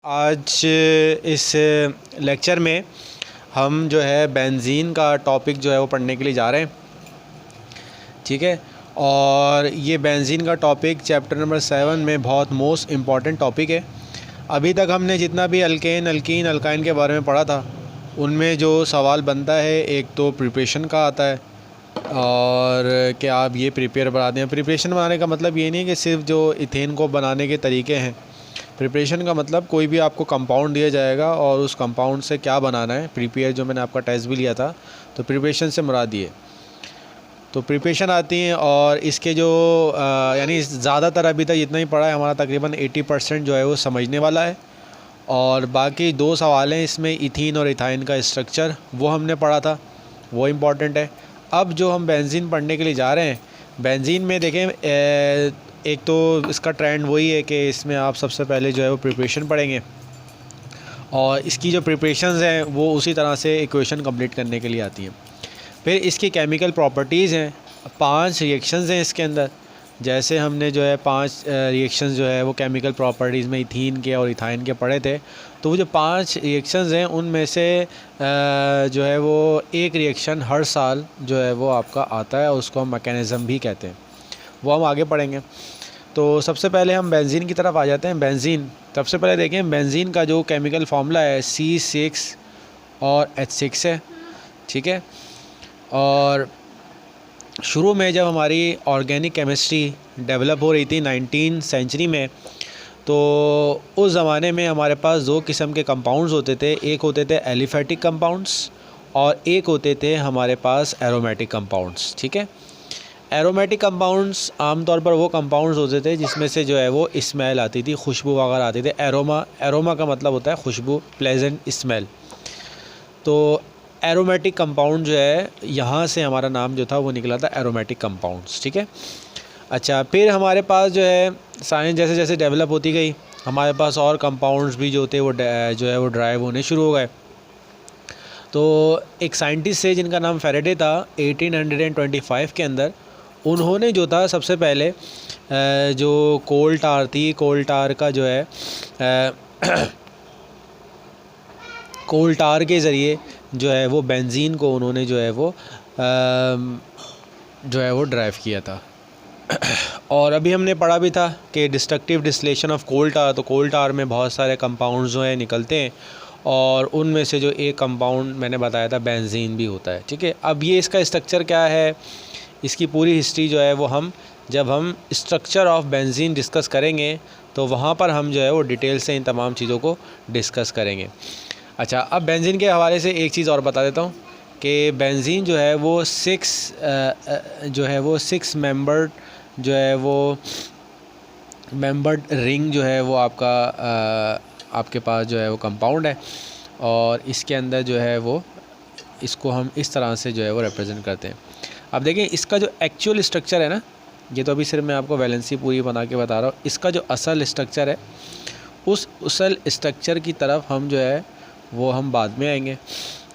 आज इस लेक्चर में हम जो है बेंजीन का टॉपिक जो है वो पढ़ने के लिए जा रहे हैं। ठीक है, और ये बेंजीन का टॉपिक चैप्टर नंबर 7 में बहुत मोस्ट इम्पॉर्टेंट टॉपिक है। अभी तक हमने जितना भी अल्केन, अल्कीन, अल्काइन के बारे में पढ़ा था उनमें जो सवाल बनता है, एक तो प्रिपरेशन का आता है और कि आप ये प्रिपेयर बना दें। प्रिपरेशन बनाने का मतलब ये नहीं कि सिर्फ जो इथेन को बनाने के तरीके हैं। प्रिपरेशन का मतलब कोई भी आपको कंपाउंड दिया जाएगा और उस कंपाउंड से क्या बनाना है। प्रिपेयर जो मैंने आपका टेस्ट भी लिया था, तो प्रिपरेशन से मुराद ये तो प्रिपरेशन आती हैं। और इसके जो यानी ज़्यादातर अभी तक जितना ही पढ़ा है हमारा तकरीबन 80% जो है वो समझने वाला है। और बाकी 2 सवाल हैं इसमें, इथीन और इथाइन का स्ट्रक्चर, वो हमने पढ़ा था, वो इम्पॉर्टेंट है। अब जो हम बेंजीन पढ़ने के लिए जा रहे हैं, बेंजीन में देखें एक तो इसका ट्रेंड वही है कि इसमें आप सबसे पहले जो है वो प्रिपरेशन पढ़ेंगे और इसकी जो प्रिपरेशंस हैं वो उसी तरह से इक्वेशन कंप्लीट करने के लिए आती हैं। फिर इसकी केमिकल प्रॉपर्टीज़ हैं, 5 रिएक्शंस हैं इसके अंदर। जैसे हमने जो है 5 रिएक्शंस जो है वो केमिकल प्रॉपर्टीज़ में इथीन के और इथाइन के पढ़े थे। तो वो जो 5 रिएक्शंस हैं उनमें से जो है वो एक रिएक्शन हर साल जो है वो आपका आता है और उसको हम मैकेनिज़्म भी कहते हैं, वो हम आगे पढ़ेंगे। तो सबसे पहले हम बेंजीन की तरफ आ जाते हैं। बेंजीन, सबसे पहले देखें बेंजीन का जो केमिकल फार्मूला है C6 और H6 है। ठीक है, और शुरू में जब हमारी ऑर्गेनिक केमिस्ट्री डेवलप हो रही थी 19वीं सेंचुरी में, तो उस ज़माने में हमारे पास 2 किस्म के कंपाउंड्स होते थे। एक होते थे एलिफेटिक कंपाउंड्स और एक होते थे हमारे पास एरोमेटिक कंपाउंड्स। ठीक है, एरोमेटिक कंपाउंड्स आमतौर पर वो कंपाउंड्स होते थे जिसमें से जो है वो स्मेल आती थी, खुशबू वगैरह आती थी। एरोमा का मतलब होता है खुशबू, प्लेजेंट स्मेल। तो एरोमेटिक कंपाउंड जो है, यहाँ से हमारा नाम जो था वो निकला था एरोमेटिक कंपाउंड्स। ठीक है, अच्छा, फिर हमारे पास जो है साइंस जैसे जैसे डेवलप होती गई, हमारे पास और कंपाउंड्स भी जो थे वो जो है वो ड्राइव होने शुरू हो गए। तो एक साइंटिस्ट है जिनका नाम फैराडे था, 1825 के अंदर उन्होंने जो था सबसे पहले जो कोल टार थी, कोल टार का जो है कोल टार के ज़रिए जो है वो बेंजीन को उन्होंने जो है वो ड्राइव किया था। और अभी हमने पढ़ा भी था कि डिस्ट्रक्टिव डिस्टिलेशन ऑफ कोल टार, तो कोल टार में बहुत सारे कंपाउंड्स जो हैं निकलते हैं और उनमें से जो एक कंपाउंड मैंने बताया था बेंजीन भी होता है। ठीक है, अब ये इसका स्ट्रक्चर क्या है, इसकी पूरी हिस्ट्री जो है वो हम जब हम स्ट्रक्चर ऑफ बेंजीन डिस्कस करेंगे तो वहाँ पर हम जो है वो डिटेल से इन तमाम चीज़ों को डिस्कस करेंगे। अच्छा, अब बेंजीन के हवाले से एक चीज़ और बता देता हूँ कि बेंजीन जो है वो 6 मेंबर्ड जो है वो मेंबर्ड रिंग जो है वो आपके पास जो है वो कंपाउंड है और इसके अंदर जो है वो इसको हम इस तरह से जो है वो रिप्रेजेंट करते हैं। अब देखिए इसका जो एक्चुअल स्ट्रक्चर है ना, ये तो अभी सिर्फ मैं आपको वैलेंसी पूरी बना के बता रहा हूँ। इसका जो असल स्ट्रक्चर है, उस असल स्ट्रक्चर की तरफ हम जो है वो हम बाद में आएंगे।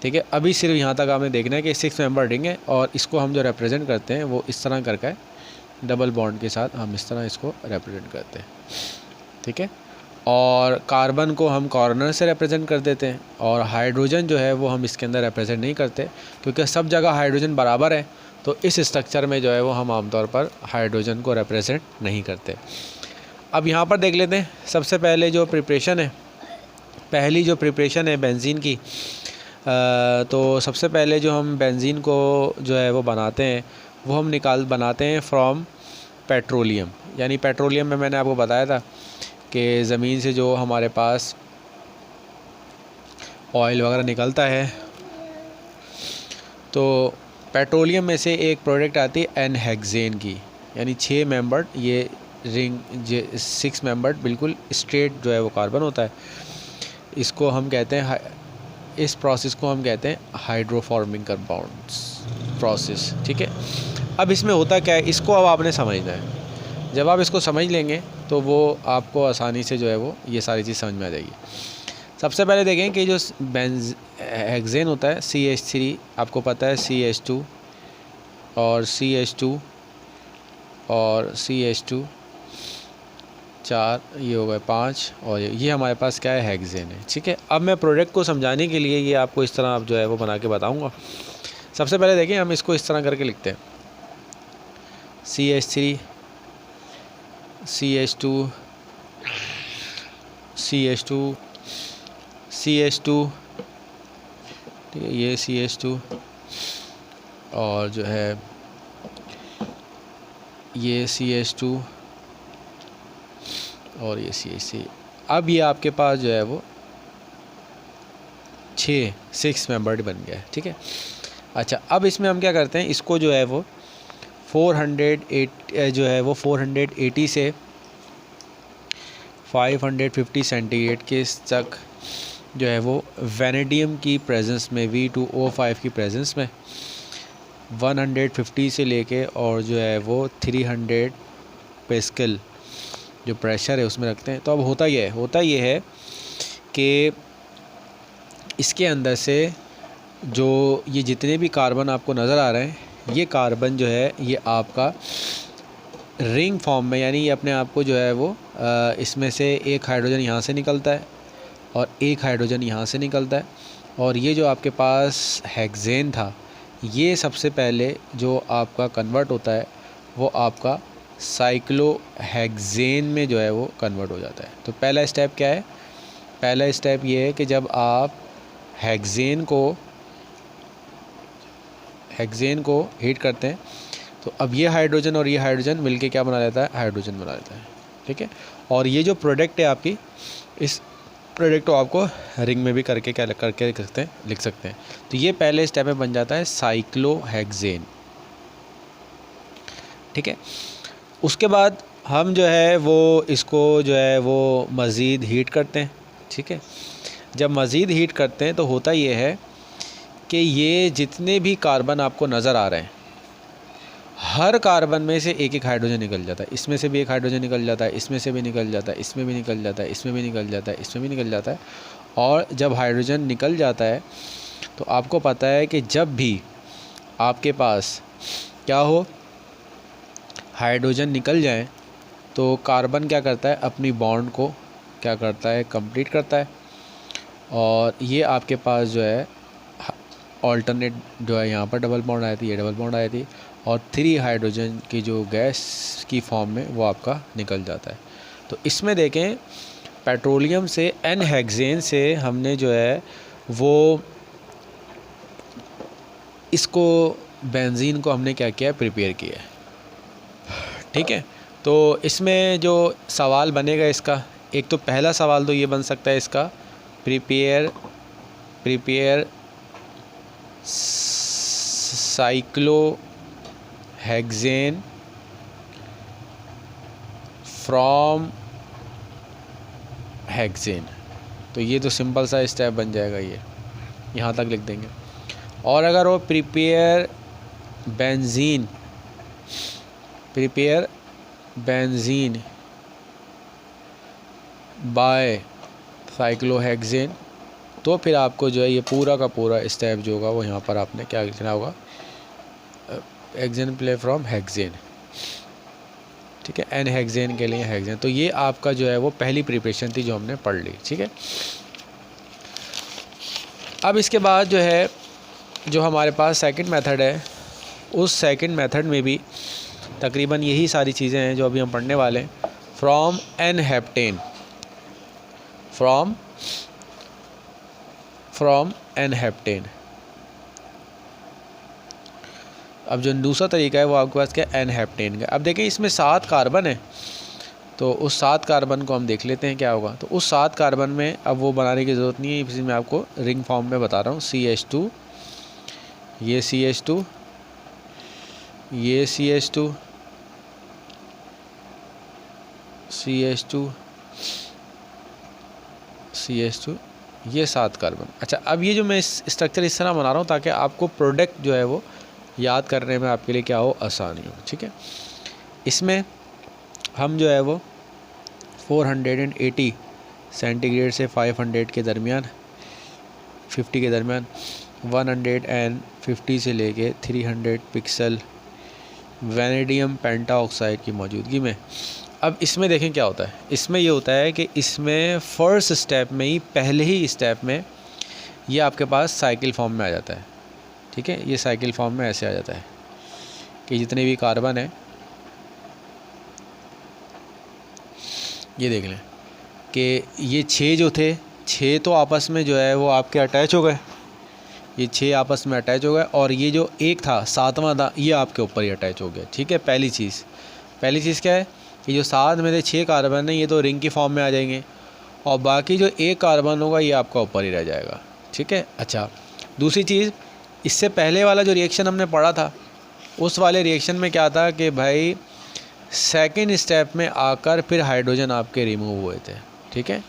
ठीक है, अभी सिर्फ यहाँ तक आपने देखना है कि 6 मेंबर रिंग है और इसको हम जो रिप्रेजेंट करते हैं वो इस तरह करके डबल बॉन्ड के साथ हम इस तरह इसको रिप्रेजेंट करते हैं। ठीक है, और कार्बन को हम कॉर्नर से रिप्रेजेंट कर देते हैं और हाइड्रोजन जो है वो हम इसके अंदर रिप्रेजेंट नहीं करते क्योंकि सब जगह हाइड्रोजन बराबर है। तो इस स्ट्रक्चर में जो है वो हम आमतौर पर हाइड्रोजन को रिप्रेजेंट नहीं करते। अब यहाँ पर देख लेते हैं सबसे पहले जो प्रिपरेशन है, पहली जो प्रिपरेशन है बेंजीन की, तो सबसे पहले जो हम बेंजीन को जो है वो बनाते हैं वो हम बनाते हैं फ्रॉम पेट्रोलियम। यानी पेट्रोलियम में मैंने आपको बताया था कि ज़मीन से जो हमारे पास ऑयल वगैरह निकलता है, तो पेट्रोलियम में से एक प्रोडक्ट आती है एनहेक्सेन की, यानी 6 मेंबर्ड ये रिंग 6 मेंबर्ड बिल्कुल स्ट्रेट जो है वो कार्बन होता है। इसको हम कहते हैं, इस प्रोसेस को हम कहते हैं हाइड्रोफॉर्मिंग कंपाउंड्स प्रोसेस। ठीक है, अब इसमें होता क्या है, इसको अब आपने समझना है। जब आप इसको समझ लेंगे तो वो आपको आसानी से जो है वो ये सारी चीज़ समझ में आ जाएगी। सबसे पहले देखें कि जो हेक्सेन होता है CH3, आपको पता है CH2 और CH2 और CH2 4, ये हो गए 5 और ये हमारे पास क्या है, हेक्सेन है। ठीक है, अब मैं प्रोडक्ट को समझाने के लिए ये आपको इस तरह आप जो है वो बना के बताऊंगा। सबसे पहले देखिए हम इसको इस तरह करके लिखते हैं, CH3 CH2 CH2 CH2, ठीक है, ये CH2 और जो है ये CH2 और ये CH3। अब ये आपके पास जो है वो 6 मेंबर्ड बन गया है। ठीक है, अच्छा अब इसमें हम क्या करते हैं, इसको जो है वो 408 जो है वो 480 से 550 सेंटीग्रेड के तक जो है वो वैनेडियम की प्रेजेंस में, V2O5 की प्रेजेंस में 150 से लेके और जो है वो 300 पास्कल जो प्रेशर है उसमें रखते हैं। तो अब होता ये है कि इसके अंदर से जो ये जितने भी कार्बन आपको नज़र आ रहे हैं, ये कार्बन जो है ये आपका रिंग फॉर्म में, यानी ये अपने आप को जो है वो इसमें से एक हाइड्रोजन यहाँ से निकलता है और एक हाइड्रोजन यहाँ से निकलता है, और ये जो आपके पास हेक्सेन था ये सबसे पहले जो आपका कन्वर्ट होता है वो आपका साइक्लोहेक्सेन में जो है वो कन्वर्ट हो जाता है। तो पहला स्टेप क्या है, पहला स्टेप ये है कि जब आप हेक्सेन को हीट करते हैं तो अब ये हाइड्रोजन और ये हाइड्रोजन मिलके क्या बना लेता है, हाइड्रोजन बना लेता है। ठीक है, और ये जो प्रोडक्ट है आपकी, इस प्रोडक्ट को आपको रिंग में भी करके क्या करके लिख सकते हैं। तो ये पहले स्टेप में बन जाता है साइक्लोहेक्सेन। ठीक है, उसके बाद हम जो है वो इसको जो है वो मज़ीद हीट करते हैं। ठीक है, जब मज़ीद हीट करते हैं तो होता ये है कि ये जितने भी कार्बन आपको नज़र आ रहे हैं, हर कार्बन में से एक एक हाइड्रोजन निकल जाता है। इसमें से भी एक हाइड्रोजन निकल जाता है, इसमें से भी निकल जाता है, इसमें भी निकल जाता है, इसमें भी निकल जाता है, इसमें भी निकल जाता है। और जब हाइड्रोजन निकल जाता है तो आपको पता है कि जब भी आपके पास क्या हो, हाइड्रोजन निकल जाए तो कार्बन क्या करता है, अपनी बॉन्ड को क्या करता है, कंप्लीट करता है। और ये आपके पास जो है ऑल्टरनेट जो है, यहाँ पर डबल बॉन्ड आई थी, ये डबल बॉन्ड आई थी, और 3 हाइड्रोजन की जो गैस की फॉर्म में वो आपका निकल जाता है। तो इसमें देखें पेट्रोलियम से एन हेक्सेन से हमने जो है वो इसको बेंजीन को हमने क्या किया, प्रिपेयर किया है। ठीक है, तो इसमें जो सवाल बनेगा इसका, एक तो पहला सवाल तो ये बन सकता है इसका, प्रिपेयर साइक्लोहेक्सेन फ्रॉम हेक्सेन। तो ये तो सिंपल सा स्टेप बन जाएगा, ये यहाँ तक लिख देंगे। और अगर वो प्रिपेयर बेंजीन बाय साइक्लोहेक्सेन, तो फिर आपको जो है ये पूरा का पूरा स्टेप जो होगा वो यहाँ पर आपने क्या लिखना होगा, एग्जाम्पल फ्रॉम हेक्सेन। ठीक है, एन हेक्सेन के लिए हेक्सेन। तो ये आपका जो है वो पहली प्रिपरेशन थी जो हमने पढ़ ली। ठीक है, अब इसके बाद जो है जो हमारे पास सेकंड मेथड है, उस सेकंड मेथड में भी तकरीबन यही सारी चीज़ें हैं जो अभी हम पढ़ने वाले हैं। From n heptane. अब जो दूसरा तरीका है वो आपके पास क्या, एन हेप्टेन का। अब देखिए इसमें 7 कार्बन है, तो उस 7 कार्बन को हम देख लेते हैं क्या होगा। तो उस 7 कार्बन में अब वो बनाने की ज़रूरत नहीं है, इसी में आपको रिंग फॉर्म में बता रहा हूँ। CH2, ये CH2, ये CH2, CH2, CH2, ये 7 कार्बन। अच्छा, अब ये जो मैं स्ट्रक्चर इस तरह बना रहा हूँ ताकि आपको प्रोडक्ट जो है वो याद करने में आपके लिए क्या हो, आसानी हो। ठीक है, इसमें हम जो है वो 480 सेंटीग्रेड से 500 के दरमियान, 50 के दरमियान, 150 से लेके 300 पिक्सल वैनेडियम पेंटाऑक्साइड की मौजूदगी में अब इसमें देखें क्या होता है, इसमें ये होता है कि इसमें फ़र्स्ट स्टेप में ही, पहले ही स्टेप में ये आपके पास साइकिल फॉर्म में आ जाता है। ठीक है, ये साइकिल फॉर्म में ऐसे आ जाता है कि जितने भी कार्बन हैं, ये देख लें कि ये 6 जो थे, 6 तो आपस में जो है वो आपके अटैच हो गए, ये 6 आपस में अटैच हो गए, और ये जो एक था 7वां था, ये आपके ऊपर ही अटैच हो गया। ठीक है, पहली चीज़ क्या है, ये जो 7 में से 6 कार्बन है ये तो रिंग की फॉर्म में आ जाएंगे, और बाकी जो एक कार्बन होगा ये आपका ऊपर ही रह जाएगा। ठीक है। अच्छा, दूसरी चीज़, इससे पहले वाला जो रिएक्शन हमने पढ़ा था, उस वाले रिएक्शन में क्या था कि भाई सेकंड स्टेप में आकर फिर हाइड्रोजन आपके रिमूव हुए थे। ठीक है,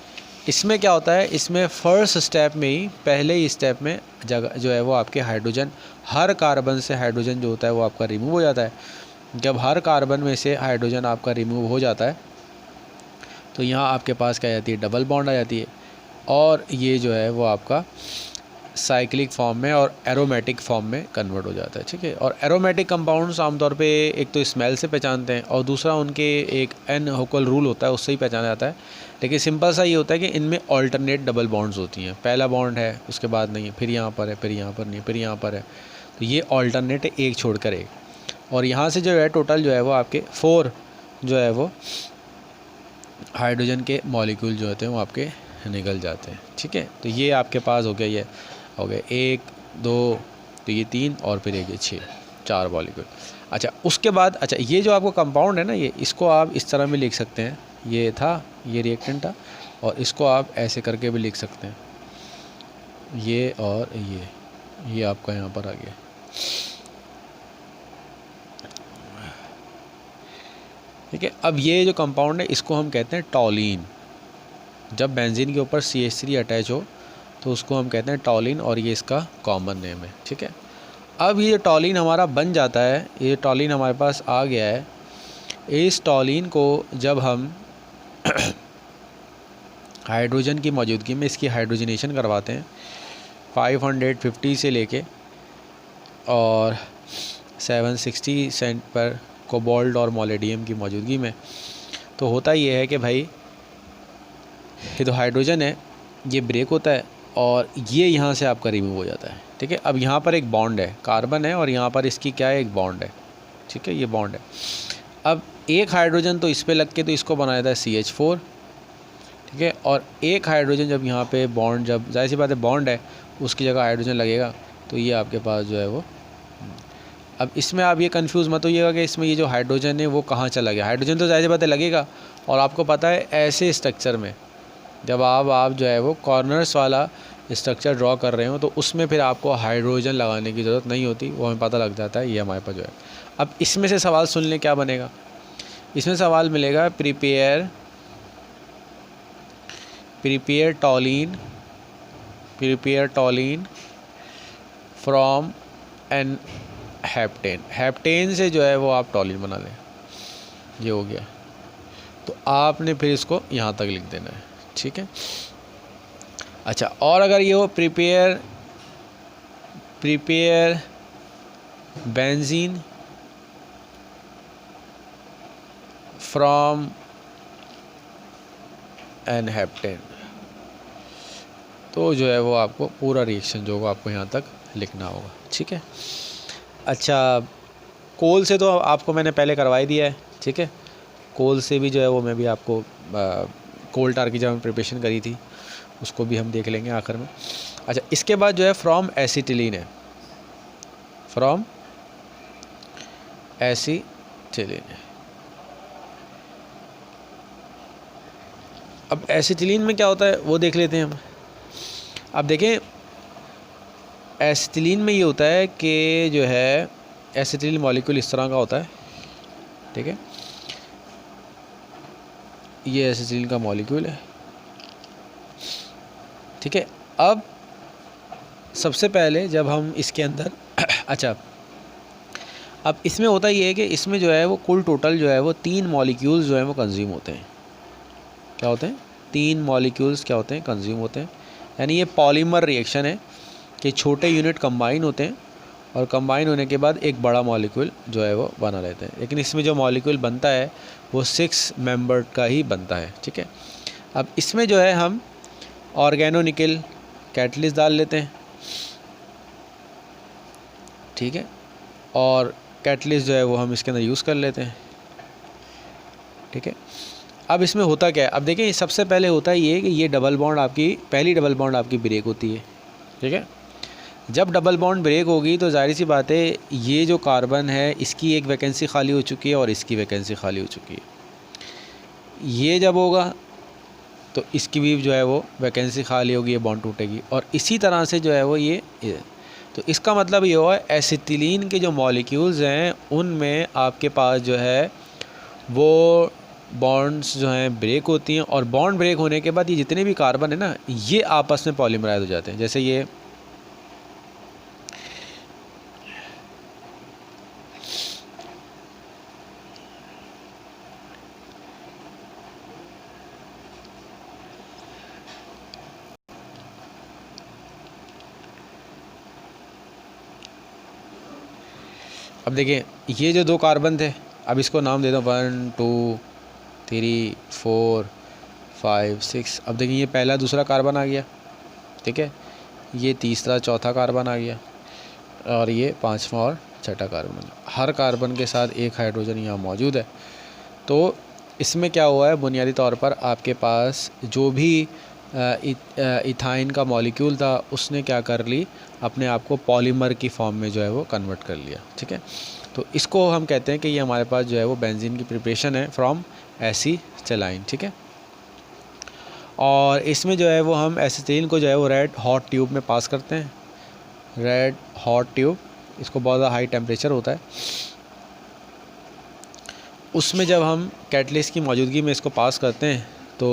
इसमें क्या होता है, इसमें फ़र्स्ट स्टेप में ही, पहले ही स्टेप में जगह जो है वो आपके हाइड्रोजन, हर कार्बन से हाइड्रोजन जो होता है वो आपका रिमूव हो जाता है। जब हर कार्बन में से हाइड्रोजन आपका रिमूव हो जाता है तो यहाँ आपके पास क्या आ जाती है, डबल बॉन्ड आ जाती है, और ये जो है वो आपका साइक्लिक फॉर्म में और एरोमेटिक फॉर्म में कन्वर्ट हो जाता है। ठीक है, और एरोमेटिक कंपाउंड्स आमतौर पे एक तो स्मेल से पहचानते हैं, और दूसरा उनके एक अनहोकल रूल होता है, उससे ही पहचाना जाता है। लेकिन सिंपल सा ये होता है कि इनमें ऑल्टरनेट डबल बॉन्ड्स होती हैं, पहला बॉन्ड है उसके बाद नहीं है, फिर यहाँ पर है, फिर यहाँ पर नहीं है, फिर यहाँ पर है, तो ये ऑल्टरनेट एक छोड़कर एक, और यहाँ से जो है टोटल जो है वो आपके 4 जो है वो हाइड्रोजन के मॉलिक्यूल जो होते हैं वो आपके निकल जाते हैं। ठीक है, तो ये आपके पास हो गया, ये हो गया 1 2, तो ये 3, और फिर एक 6, 4 मॉलिक्यूल। अच्छा, उसके बाद अच्छा ये जो आपको कंपाउंड है ना, ये इसको आप इस तरह में लिख सकते हैं, ये था, ये रिएक्टेंट था, और इसको आप ऐसे करके भी लिख सकते हैं, ये और ये आपका यहाँ पर आ गया। ठीक है, अब ये जो कंपाउंड है इसको हम कहते हैं टॉलीन। जब बेंजीन के ऊपर CH3 अटैच हो तो उसको हम कहते हैं टॉलीन, और ये इसका कॉमन नेम है। ठीक है, अब ये टॉलीन हमारा बन जाता है, ये टॉलीन हमारे पास आ गया है। इस टॉलीन को जब हम हाइड्रोजन की मौजूदगी में इसकी हाइड्रोजनेशन करवाते हैं 550 से लेके और 760 सेंट पर कोबाल्ट और मोलिडियम की मौजूदगी में, तो होता ये है कि भाई ये तो हाइड्रोजन है, ये ब्रेक होता है और ये यहाँ से आपका रिमूव हो जाता है। ठीक है, अब यहाँ पर एक बॉन्ड है, कार्बन है, और यहाँ पर इसकी क्या है, एक बॉन्ड है। ठीक है, ये बॉन्ड है। अब एक हाइड्रोजन तो इस पे लग के तो इसको बनाया था CH4। ठीक है, और एक हाइड्रोजन जब यहाँ पे बॉन्ड, जब जाहिर सी बात है बॉन्ड है, उसकी जगह हाइड्रोजन लगेगा, तो ये आपके पास जो है वो, अब इसमें आप ये कंफ्यूज मत होइएगा कि इसमें ये जो हाइड्रोजन है वो कहाँ चला गया। हाइड्रोजन तो जाहिर सी बात है लगेगा, और आपको पता है ऐसे स्ट्रक्चर में जब आप जो है वो कॉर्नर्स वाला स्ट्रक्चर ड्रॉ कर रहे हो तो उसमें फिर आपको हाइड्रोजन लगाने की ज़रूरत नहीं होती, वो हमें पता लग जाता है ये हमारे पास जो है। अब इसमें से सवाल सुन लें क्या बनेगा, इसमें सवाल मिलेगा prepare toluene from n heptane. Heptane से जो है वो आप टॉलीन बना लें, ये हो गया। तो आपने फिर इसको यहाँ तक लिख देना है। ठीक है, अच्छा, और अगर ये हो prepare benzene from n heptane, तो जो है वो आपको पूरा रिएक्शन जो होगा आपको यहाँ तक लिखना होगा। ठीक है, अच्छा, कोल से तो आपको मैंने पहले करवाई दिया है। ठीक है, कोल से भी जो है वो मैं भी आपको कोल टार की जब प्रिपरेशन करी थी उसको भी हम देख लेंगे आखिर में। अच्छा, इसके बाद जो है फ्रॉम एसिटिलीन है, फ्रॉम एसिटिलीन है। अब एसिटिलीन में क्या होता है वो देख लेते हैं हम। अब देखें, एसिटिलीन में ये होता है कि जो है एसिटिलीन मॉलिक्यूल इस तरह का होता है। ठीक है, ये एसिटिलीन का मॉलिक्यूल है। ठीक है, अब सबसे पहले जब हम इसके अंदर अच्छा, अब इसमें होता ये है कि इसमें जो है वो कुल टोटल जो है वो 3 मॉलिक्यूल्स जो है वो कंज्यूम होते हैं। क्या होते हैं? 3 मॉलिक्यूल्स क्या होते हैं? कंज्यूम होते हैं। यानी ये पॉलीमर रिएक्शन है कि छोटे यूनिट कंबाइन होते हैं और कंबाइन होने के बाद एक बड़ा मॉलिक्यूल जो है वो बना लेते हैं। लेकिन इसमें जो मॉलिक्यूल बनता है वो 6 मेंबर का ही बनता है। ठीक है, अब इसमें जो है हम ऑर्गेनो निकल कैटलिस्ट डाल लेते हैं। ठीक है, और कैटलिस्ट जो है वो हम इसके अंदर यूज़ कर लेते हैं। ठीक है, अब इसमें होता क्या है, अब देखिए सबसे पहले होता है ये कि ये डबल बॉन्ड आपकी पहली डबल बॉन्ड आपकी ब्रेक होती है। ठीक है, जब डबल बॉन्ड ब्रेक होगी तो जाहिर सी बात है ये जो कार्बन है इसकी एक वैकेंसी खाली हो चुकी है और इसकी वैकेंसी खाली हो चुकी है। ये जब होगा तो इसकी भी जो है वो वैकेंसी खाली होगी, ये बॉन्ड टूटेगी, और इसी तरह से जो है वो ये तो इसका मतलब ये हुआ एसिटिलीन के जो मॉलिक्यूल्स हैं उनमें आपके पास जो है वो बॉन्ड्स जो हैं ब्रेक होती हैं, और बॉन्ड ब्रेक होने के बाद ये जितने भी कार्बन है ना ये आपस में पॉलीमराइज हो जाते हैं। जैसे ये अब देखिए ये जो 2 कार्बन थे, अब इसको नाम दे दो 1 2 3 4 5 6। अब देखिए ये पहला दूसरा कार्बन आ गया। ठीक है, ये तीसरा चौथा कार्बन आ गया, और ये 5वां और 6ठा कार्बन। हर कार्बन के साथ एक हाइड्रोजन यहाँ मौजूद है। तो इसमें क्या हुआ है, बुनियादी तौर पर आपके पास जो भी इथाइन का मॉलिक्यूल था उसने क्या कर ली, अपने आप को पॉलीमर की फॉर्म में जो है वो कन्वर्ट कर लिया। ठीक है, तो इसको हम कहते हैं कि ये हमारे पास जो है वो बेंजीन की प्रिपरेशन है फ्रॉम एसिटिलाइन। ठीक है, और इसमें जो है वो हम एसिटिलीन को जो है वो रेड हॉट ट्यूब में पास करते हैं। रेड हॉट ट्यूब, इसको बहुत ज़्यादा हाई टेम्परेचर होता है, उसमें जब हम कैटलिस्ट की मौजूदगी में इसको पास करते हैं तो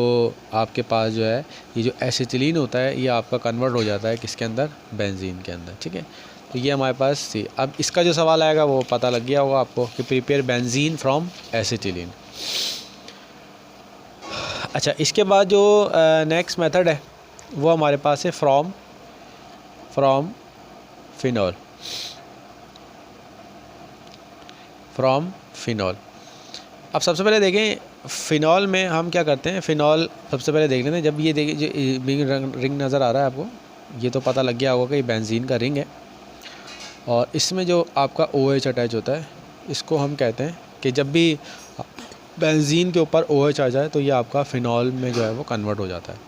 आपके पास जो है ये जो एसिटिलीन होता है ये आपका कन्वर्ट हो जाता है किसके अंदर, बेंजीन के अंदर। ठीक है, तो ये हमारे पास सी। अब इसका जो सवाल आएगा वो पता लग गया होगा आपको कि प्रिपेयर बेंजीन फ्रॉम एसिटिलीन। अच्छा, इसके बाद जो नेक्स्ट मेथड है वो हमारे पास है फ्रॉम फिनॉल। अब सबसे पहले देखें फ़िनॉल में हम क्या करते हैं। फ़िनॉल सबसे पहले देख लेते हैं। जब ये देखिए जो रिंग नज़र आ रहा है आपको, ये तो पता लग गया होगा कि बेंजीन का रिंग है, और इसमें जो आपका OH अटैच होता है इसको हम कहते हैं कि जब भी बेंजीन के ऊपर OH आ जाए तो ये आपका फ़िनॉल में जो है वो कन्वर्ट हो जाता है,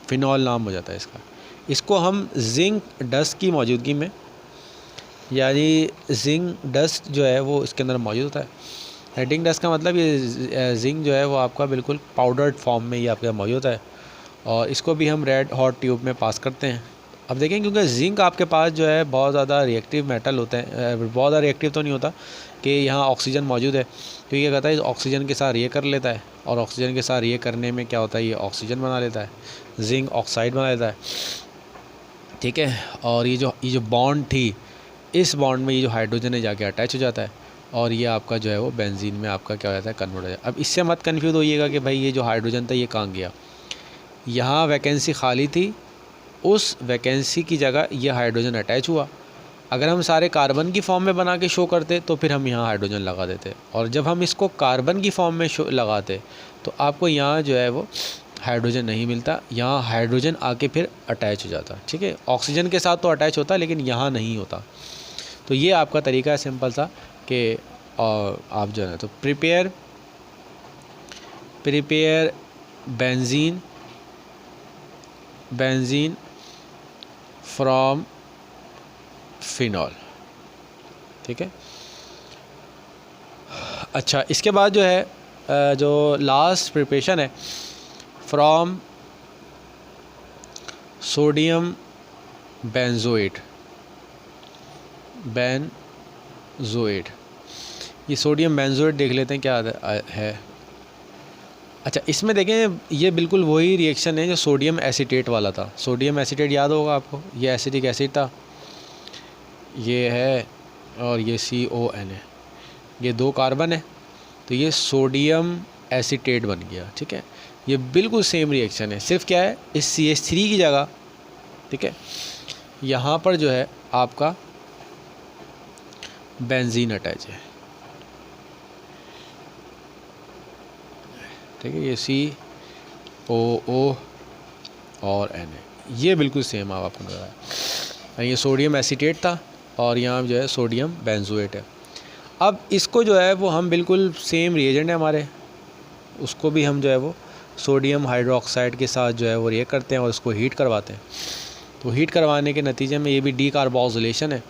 फ़िनॉल नाम हो जाता है इसका। इसको हम जिंक डस्ट की मौजूदगी में, यानी जिंक डस्ट जो है वो इसके अंदर मौजूद होता है। हेडिंग डस्ट का मतलब ये जिंक जो है वो आपका बिल्कुल पाउडर्ड फॉर्म में ये आपके मौजूद है, और इसको भी हम रेड हॉट ट्यूब में पास करते हैं। अब देखें क्योंकि जिंक आपके पास जो है बहुत ज़्यादा रिएक्टिव मेटल होते हैं, बहुत ज़्यादा रिएक्टिव तो नहीं होता कि यहाँ ऑक्सीजन मौजूद है, तो ये कहता है ऑक्सीजन के साथ रिएक्ट कर लेता है, और ऑक्सीजन के साथ रिएक्ट करने में क्या होता है, ये ऑक्सीजन बना लेता है, जिंक ऑक्साइड बना लेता है। ठीक है, और ये जो बॉन्ड थी, इस बॉन्ड में ये जो हाइड्रोजन है जाके अटैच हो जाता है, और ये आपका जो है वो बेंजीन में आपका क्या हो जाता है, कन्वर्ट हो जाता है। अब इससे मत कन्फ्यूज़ होइएगा कि भाई ये जो हाइड्रोजन था ये कहाँ गया, यहाँ वैकेंसी खाली थी, उस वैकेंसी की जगह ये हाइड्रोजन अटैच हुआ। अगर हम सारे कार्बन की फॉर्म में बना के शो करते तो फिर हम यहाँ हाइड्रोजन लगा देते, और जब हम इसको कार्बन की फॉर्म में लगाते तो आपको यहाँ जो है वो हाइड्रोजन नहीं मिलता, यहाँ हाइड्रोजन आके फिर अटैच हो जाता। ठीक है, ऑक्सीजन के साथ तो अटैच होता लेकिन यहाँ नहीं होता। तो ये आपका तरीका है सिंपल सा कि आप जो है तो प्रिपेयर बेंजीन फ्रॉम फिनॉल। ठीक है, अच्छा, इसके बाद जो है जो लास्ट प्रिपरेशन है फ्रॉम सोडियम बेंजोएट। ये सोडियम बेंजोएट देख लेते हैं क्या है। अच्छा, इसमें देखें ये बिल्कुल वही रिएक्शन है जो सोडियम एसीटेट वाला था। सोडियम एसीटेट याद होगा आपको, ये एसिटिक एसिड था, ये है, और ये CON है, ये 2 कार्बन है, तो ये सोडियम एसीटेट बन गया। ठीक है, ये बिल्कुल सेम रिएक्शन है, सिर्फ क्या है इस CH3 की जगह, ठीक है, यहाँ पर जो है आपका बेंजीन अटैच है। ठीक है, ये COO और Na, ये बिल्कुल सेम अब आपको नजर आया। ये सोडियम एसीटेट था और यहाँ जो है सोडियम बेंजोएट है। अब इसको जो है वो हम बिल्कुल सेम रिएजेंट है हमारे, उसको भी हम जो है वो सोडियम हाइड्रोक्साइड के साथ जो है वो रिएक्ट करते हैं और उसको हीट करवाते हैं। तो हीट करवाने के नतीजे में ये भी डीकार्बोक्सिलेशन है।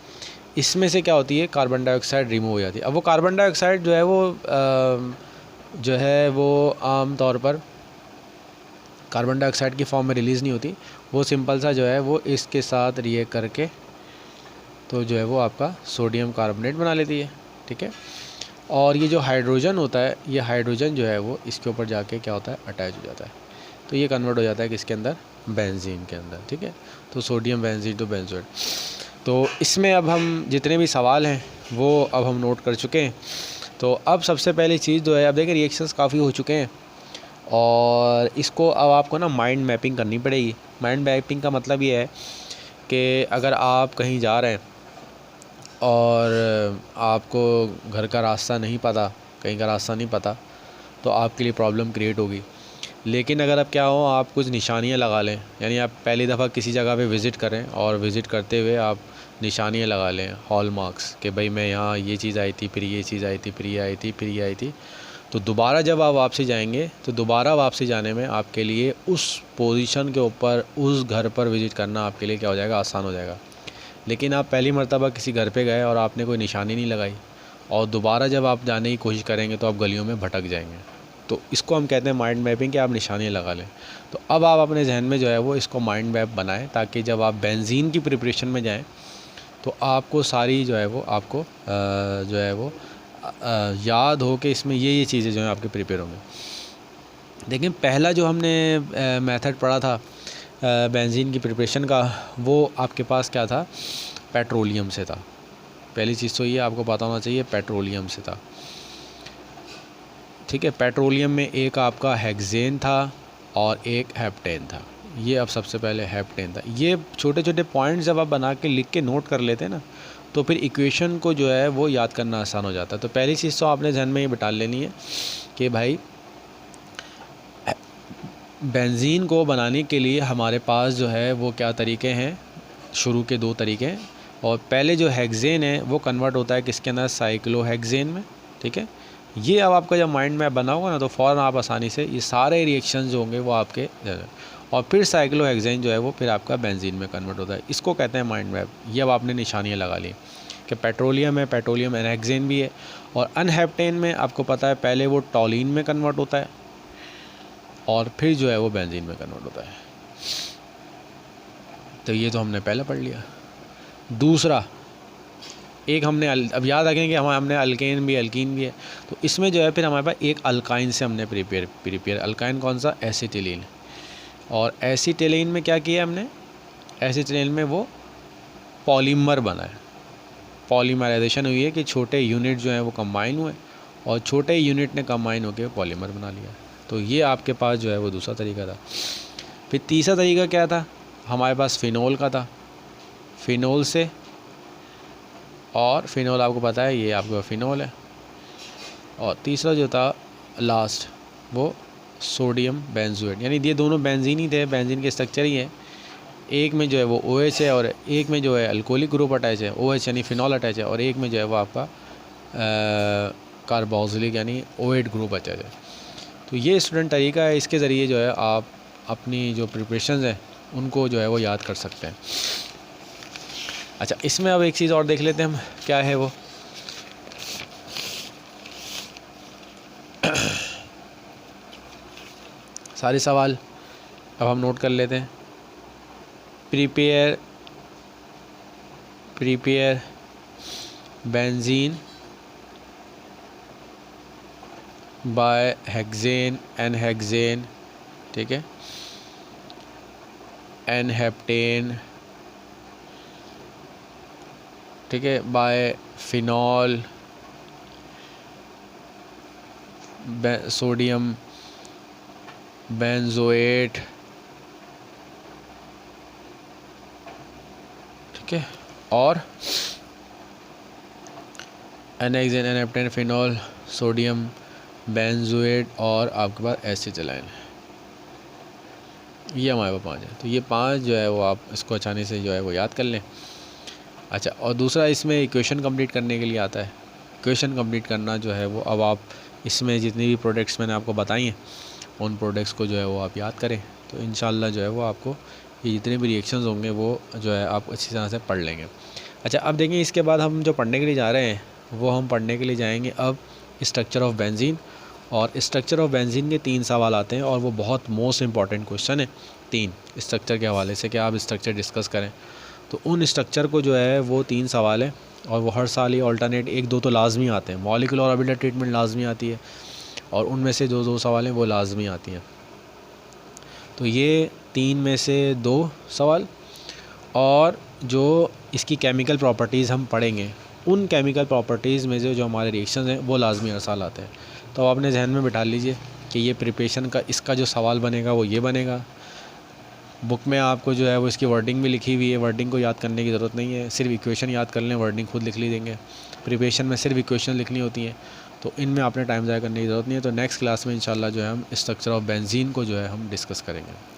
इसमें से क्या होती है, कार्बन डाइऑक्साइड रिमूव हो जाती है। अब वो कार्बन डाइऑक्साइड जो है वो आम तौर पर कार्बन डाइऑक्साइड की फॉर्म में रिलीज़ नहीं होती, वो सिंपल सा जो है वो इसके साथ रिएक्ट करके तो जो है वो आपका सोडियम कार्बोनेट बना लेती है। ठीक है, और ये जो हाइड्रोजन होता है, ये हाइड्रोजन जो है वो इसके ऊपर जाके क्या होता है, अटैच हो जाता है। तो ये कन्वर्ट हो जाता है किसके अंदर, बेंजीन के अंदर। ठीक है, तो सोडियम बेंजीन टू बेंजोएट। तो इसमें अब हम जितने भी सवाल हैं वो अब हम नोट कर चुके हैं। तो अब सबसे पहली चीज़ जो है, अब देखिए रिएक्शंस काफ़ी हो चुके हैं और इसको अब आपको ना माइंड मैपिंग करनी पड़ेगी। माइंड मैपिंग का मतलब ये है कि अगर आप कहीं जा रहे हैं और आपको घर का रास्ता नहीं पता, कहीं का रास्ता नहीं पता, तो आपके लिए प्रॉब्लम क्रिएट होगी। लेकिन अगर आप क्या हो, आप कुछ निशानियाँ लगा लें, यानी आप पहली दफ़ा किसी जगह पे विज़िट करें और विज़िट करते हुए आप निशानियाँ लगा लें, हॉल मार्क्स, कि भाई मैं यहाँ ये चीज़ आई थी, फिर ये चीज़ आई थी, फिर ये आई थी, फिर ये आई थी, तो दोबारा जब आप वापसी जाएंगे तो दोबारा वापसी जाने में आपके लिए उस पोजीशन के ऊपर, उस घर पर विज़िट करना आपके लिए क्या हो जाएगा, आसान हो जाएगा। लेकिन आप पहली मर्तबा किसी घर पे गए और आपने कोई निशानी नहीं लगाई और दोबारा जब आप जाने की कोशिश करेंगे तो आप गलियों में भटक जाएंगे। तो इसको हम कहते हैं माइंड मैपिंग, कि आप निशानियाँ लगा लें। तो अब आप अपने जहन में जो है वो इसको माइंड मैप बनाएं, ताकि जब आप बेंजीन की प्रिपरेशन में जाएं तो आपको सारी जो है वो आपको जो है वो याद हो कि इसमें ये चीज़ें जो हैं आपके प्रिपेयर होंगे। लेकिन पहला जो हमने मेथड पढ़ा था बेंजीन की प्रिपरेशन का, वो आपके पास क्या था, पेट्रोलियम से था। पहली चीज़ तो ये आपको पता होना चाहिए, पेट्रोलियम से था। ठीक है, पेट्रोलियम में एक आपका हेक्सेन था और एक हेप्टेन था। ये अब सबसे पहले हेप्टेन था। ये छोटे छोटे पॉइंट्स जब आप बना के लिख के नोट कर लेते हैं ना, तो फिर इक्वेशन को जो है वो याद करना आसान हो जाता है। तो पहली चीज़ तो आपने ध्यान में ये बिठा लेनी है कि भाई बेंजीन को बनाने के लिए हमारे पास जो है वो क्या तरीके हैं, शुरू के 2 तरीके हैं। और पहले जो हेक्सेन है वो कन्वर्ट होता है किसके अंदर, साइक्लोहेक्सेन में। ठीक है, ये अब आपका जब माइंड मैप बना होगा ना तो फ़ौरन आप आसानी से ये सारे रिएक्शंस जो होंगे वो आपके, और फिर साइक्लोहेक्सेन जो है वो फिर आपका बेंजीन में कन्वर्ट होता है। इसको कहते हैं माइंड मैप। ये अब आपने निशानियाँ लगा ली कि पेट्रोलियम है, पेट्रोलियम एनहेक्सेन भी है, और अनहेप्टेन में आपको पता है पहले वो टॉलिन में कन्वर्ट होता है और फिर जो है वो बेंजीन में कन्वर्ट होता है। तो ये तो हमने पहले पढ़ लिया। दूसरा एक हमने अब याद रखें कि हमने अल्केन भी, अल्कीन भी है। तो इसमें जो है फिर हमारे पास एक अल्काइन से हमने प्रिपेयर अल्काइन कौन सा, एसिटिलीन। और एसिटिलीन में क्या किया हमने, एसिटिलीन में वो पॉलीमर बना है, पॉलीमराइजेशन हुई है कि छोटे यूनिट जो हैं वो कंबाइन हुए और छोटे यूनिट ने कंबाइन होकर पॉलीमर बना लिया। तो ये आपके पास जो है वो दूसरा तरीका था। फिर तीसरा तरीका क्या था, हमारे पास फिनोल का था, फिनोल से, और फिनोल आपको पता है ये आपका फिनोल है। और तीसरा जो था लास्ट वो सोडियम बेंजोएट, यानी ये दोनों बेंजीन ही थे, बेंजीन के स्ट्रक्चर ही है। एक में जो है वो OH है और एक में जो है अल्कोहलिक ग्रुप अटैच है, OH यानी फिनॉल अटैच है, और एक में जो है वो आपका कार्बोक्सिलिक यानी OH ग्रुप अटैच है। तो ये स्टूडेंट तरीका है, इसके ज़रिए जो है आप अपनी जो प्रिपरेशंस हैं उनको जो है वो याद कर सकते हैं। अच्छा, इसमें अब एक चीज़ और देख लेते हैं हम, क्या है वो, सारे सवाल अब हम नोट कर लेते हैं। Prepare benzene by hexane and hexane, ठीक है, एन हेप्टेन, ठीक है, बाय फिनॉल, सोडियम बेंजोएट, ठीक है, और एनहेक्सेन, एनहेप्टेन, फिनॉल, सोडियम बेंजोएट और आपके पास एसिटिलाइन, ये हमारे पास 5 है। तो ये 5 जो है वो आप इसको आसानी से जो है वो याद कर लें। अच्छा, और दूसरा इसमें इक्वेशन कंप्लीट करने के लिए आता है। इक्वेशन कंप्लीट करना जो है वो, अब आप इसमें जितनी भी प्रोडक्ट्स मैंने आपको बताई हैं उन प्रोडक्ट्स को जो है वो आप याद करें, तो इंशाल्लाह जो है वो आपको ये जितने भी रिएक्शंस होंगे वो जो है आप अच्छी तरह से पढ़ लेंगे। अच्छा, अब देखें इसके बाद हम जो पढ़ने के लिए जा रहे हैं वो हम पढ़ने के लिए जाएंगे अब स्ट्रक्चर ऑफ बेंजीन। और स्ट्रक्चर ऑफ बेंजीन के 3 सवाल आते हैं और वो बहुत मोस्ट इंपॉर्टेंट क्वेश्चन है 3 स्ट्रक्चर के हवाले से कि आप स्ट्रक्चर डिस्कस करें। तो उन स्ट्रक्चर को जो है वो 3 सवाल है और वो हर साल ही ऑल्टरनेट 1-2 तो लाजमी आते हैं। मॉलिक्यूलर ऑर्बिटल ट्रीटमेंट लाजमी आती है और उनमें से जो 2 सवाल हैं वो लाजमी आती हैं। तो ये 3 में से 2 सवाल, और जो इसकी केमिकल प्रॉपर्टीज़ हम पढ़ेंगे उन केमिकल प्रॉपर्टीज़ में जो हमारे रिएक्शंस हैं वो लाजमी हर साल आते हैं। तो आप अपने जहन में बिठा लीजिए कि ये प्रिपरेशन का इसका जो सवाल बनेगा वो ये बनेगा। बुक में आपको जो है वो इसकी वर्डिंग भी लिखी हुई है, वर्डिंग को याद करने की ज़रूरत नहीं है, सिर्फ इक्वेशन याद कर लें, वर्डिंग खुद लिख ली देंगे। प्रिपरेशन में सिर्फ इक्वेशन लिखनी होती हैं, तो इनमें आपने टाइम ज़ाया करने की ज़रूरत नहीं है। तो नेक्स्ट क्लास में इंशाल्लाह जो है हम स्ट्रक्चर ऑफ बेंजीन को जो है हम डिस्कस करेंगे।